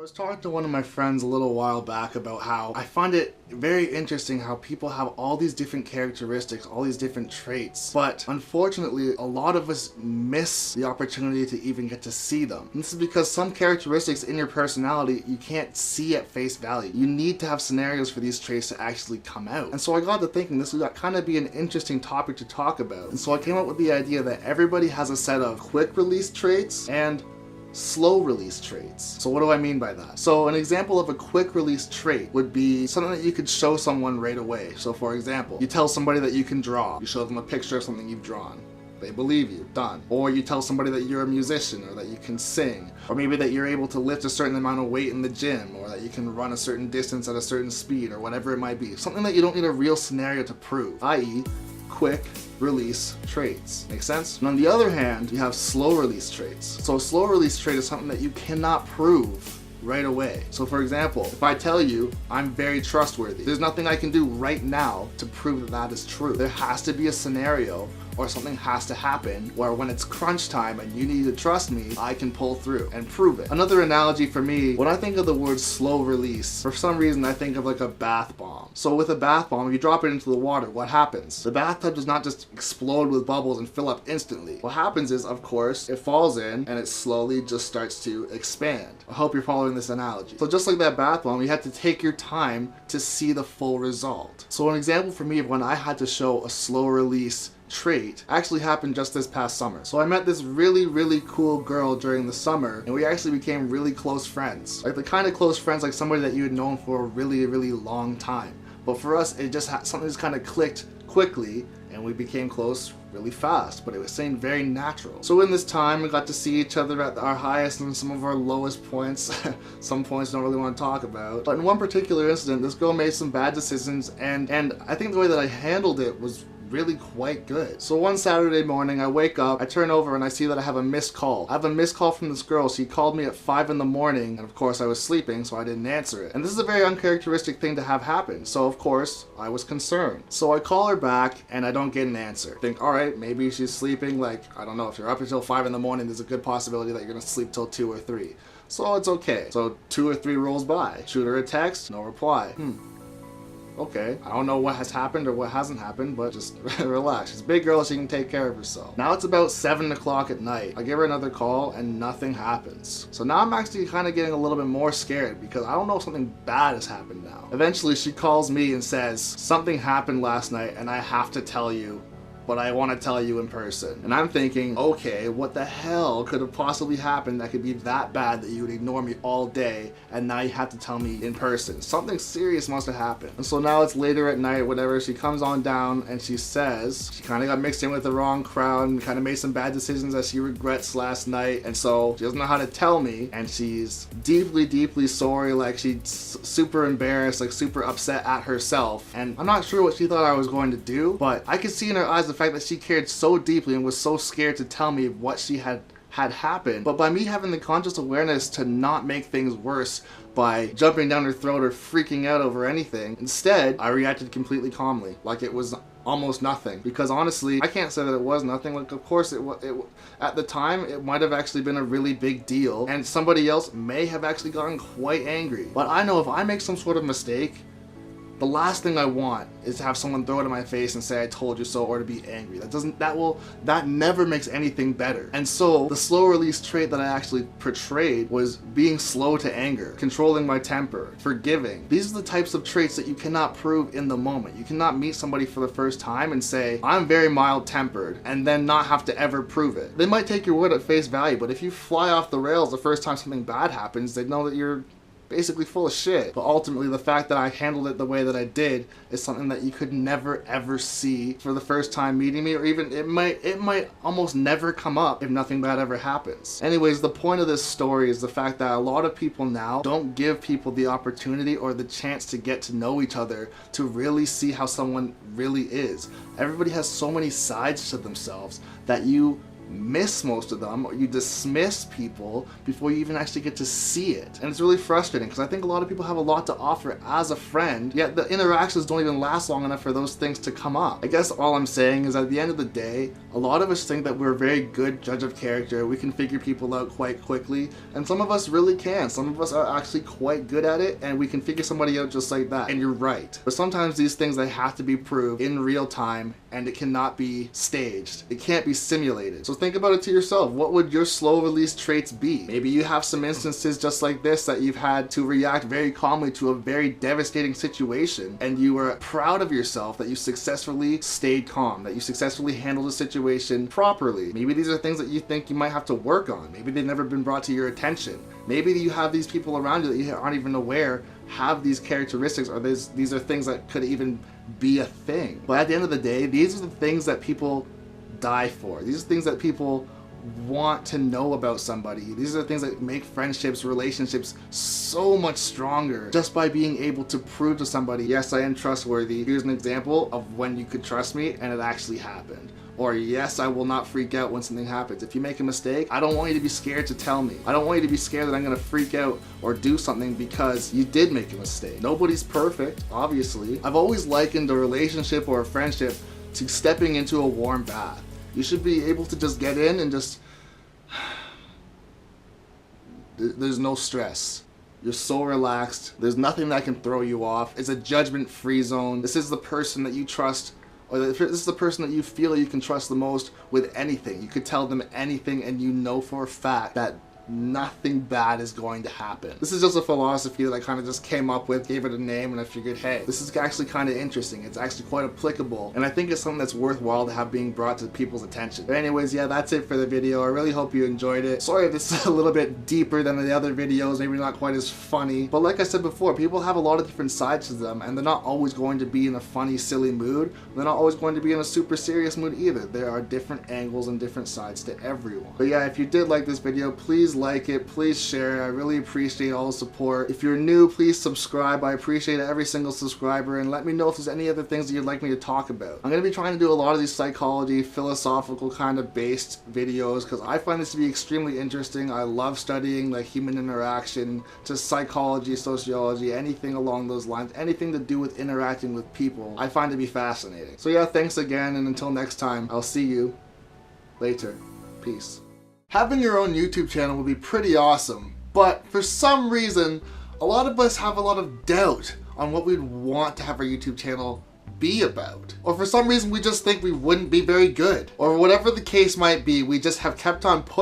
was talking to one of my friends a little while back about how I find it very interesting how people have all these different characteristics, all these different traits, but unfortunately a lot of us miss the opportunity to even get to see them. And this is because some characteristics in your personality you can't see at face value. You need to have scenarios for these traits to actually come out. And so I got to thinking this would kind of be an interesting topic to talk about. And so I came up with the idea that everybody has a set of quick release traits and slow release traits. So what do I mean by that? So an example of a quick release trait would be something that you could show someone right away. So for example, you tell somebody that you can draw. You show them a picture of something you've drawn. They believe you, done. Or you tell somebody that you're a musician, or that you can sing, or maybe that you're able to lift a certain amount of weight in the gym, or that you can run a certain distance at a certain speed, or whatever it might be. Something that you don't need a real scenario to prove, i.e. quick release traits. Make sense? And on the other hand, you have slow release traits. So a slow release trait is something that you cannot prove right away. So for example, if I tell you I'm very trustworthy, there's nothing I can do right now to prove that that is true. There has to be a scenario or something has to happen where when it's crunch time and you need to trust me, I can pull through and prove it. Another analogy for me, when I think of the word slow release, for some reason I think of like a bath bomb. So with a bath bomb, if you drop it into the water, what happens? The bathtub does not just explode with bubbles and fill up instantly. What happens is, of course, it falls in and it slowly just starts to expand. I hope you're following this analogy. So just like that bath bomb, you have to take your time to see the full result. So an example for me of when I had to show a slow release trait actually happened just this past summer. So I met this really cool girl during the summer, and we actually became really close friends. Like the kind of close friends like somebody that you had known for a really long time. But for us, it just something just kind of clicked quickly, and we became close really fast, but it was staying very natural. So in this time, we got to see each other at our highest and some of our lowest points. Some points I don't really want to talk about. But in one particular incident, this girl made some bad decisions, and I think the way that I handled it was really quite good. So one Saturday morning, I wake up, I turn over and I see that I have a missed call. I have a missed call from this girl. She called me at 5 in the morning, and of course I was sleeping, so I didn't answer it. And this is a very uncharacteristic thing to have happen. So of course, I was concerned. So I call her back and I don't get an answer. I think, all right, maybe she's sleeping. Like, I don't know, if you're up until 5 in the morning, there's a good possibility that you're gonna sleep till 2 or 3. So it's okay. So 2 or 3 rolls by. Shoot her a text, no reply. Okay, I don't know what has happened or what hasn't happened, but just relax. She's a big girl, she can take care of herself. Now it's about 7 o'clock at night. I give her another call and nothing happens. So now I'm actually kind of getting a little bit more scared because I don't know if something bad has happened now. Eventually she calls me and says, something happened last night and I have to tell you, but I want to tell you in person. And I'm thinking, okay, what the hell could have possibly happened that could be that bad that you would ignore me all day and now you have to tell me in person? Something serious must have happened. And so now it's later at night, whatever, she comes on down and she says she kind of got mixed in with the wrong crowd and kind of made some bad decisions that she regrets last night, and so she doesn't know how to tell me, and she's deeply sorry, like she's super embarrassed, like super upset at herself. And I'm not sure what she thought I was going to do, but I could see in her eyes the fact that she cared so deeply and was so scared to tell me what she had happened. But by me having the conscious awareness to not make things worse by jumping down her throat or freaking out over anything, instead I reacted completely calmly, like it was almost nothing. Because honestly, I can't say that it was nothing. Like, of course it at the time it might have actually been a really big deal, and somebody else may have actually gotten quite angry. But I know if I make some sort of mistake, the last thing I want is to have someone throw it in my face and say I told you so, or to be angry. That never makes anything better. And so the slow release trait that I actually portrayed was being slow to anger, controlling my temper, forgiving. These are the types of traits that you cannot prove in the moment. You cannot meet somebody for the first time and say, I'm very mild tempered, and then not have to ever prove it. They might take your word at face value, but if you fly off the rails the first time something bad happens, they know that you're basically full of shit. But ultimately, the fact that I handled it the way that I did is something that you could never ever see for the first time meeting me, or even it might almost never come up if nothing bad ever happens. Anyways, the point of this story is the fact that a lot of people now don't give people the opportunity or the chance to get to know each other to really see how someone really is. Everybody has so many sides to themselves that you miss most of them, or you dismiss people before you even actually get to see it. And it's really frustrating because I think a lot of people have a lot to offer as a friend, yet the interactions don't even last long enough for those things to come up. I guess all I'm saying is at the end of the day, a lot of us think that we're a very good judge of character, we can figure people out quite quickly, and some of us really can. Some of us are actually quite good at it, and we can figure somebody out just like that. And you're right. But sometimes these things, they have to be proved in real time, and it cannot be staged. It can't be simulated. So think about it to yourself. What would your slow release traits be? Maybe you have some instances just like this that you've had to react very calmly to a very devastating situation, and you were proud of yourself that you successfully stayed calm, that you successfully handled the situation properly. Maybe these are things that you think you might have to work on. Maybe they've never been brought to your attention. Maybe you have these people around you that you aren't even aware have these characteristics, or these are things that could even be a thing. But at the end of the day, these are the things that people die for. These are things that people want to know about somebody. These are the things that make friendships, relationships so much stronger, just by being able to prove to somebody, yes, I am trustworthy. Here's an example of when you could trust me and it actually happened. Or yes, I will not freak out when something happens. If you make a mistake, I don't want you to be scared to tell me. I don't want you to be scared that I'm gonna freak out or do something because you did make a mistake. Nobody's perfect, obviously. I've always likened a relationship or a friendship to stepping into a warm bath. You should be able to just get in and just, there's no stress. You're so relaxed. There's nothing that can throw you off. It's a judgment-free zone. This is the person that you trust, or this is the person that you feel you can trust the most with anything. You could tell them anything and you know for a fact that nothing bad is going to happen. This is just a philosophy that I kind of just came up with, gave it a name, and I figured, hey, this is actually kind of interesting. It's actually quite applicable, and I think it's something that's worthwhile to have being brought to people's attention. But anyways, yeah, that's it for the video. I really hope you enjoyed it. Sorry if this is a little bit deeper than the other videos, maybe not quite as funny, but like I said before, people have a lot of different sides to them, and they're not always going to be in a funny, silly mood. They're not always going to be in a super serious mood either. There are different angles and different sides to everyone. But yeah, if you did like this video, please like it, please share it. I really appreciate all the support. If you're new, please subscribe. I appreciate every single subscriber, and let me know if there's any other things that you'd like me to talk about. I'm going to be trying to do a lot of these psychology, philosophical kind of based videos because I find this to be extremely interesting. I love studying like human interaction, to psychology, sociology, anything along those lines, anything to do with interacting with people, I find to be fascinating. So yeah, thanks again, and until next time, I'll see you later. Peace. Having your own YouTube channel would be pretty awesome, but for some reason, a lot of us have a lot of doubt on what we'd want to have our YouTube channel be about. Or for some reason, we just think we wouldn't be very good. Or whatever the case might be, we just have kept on pushing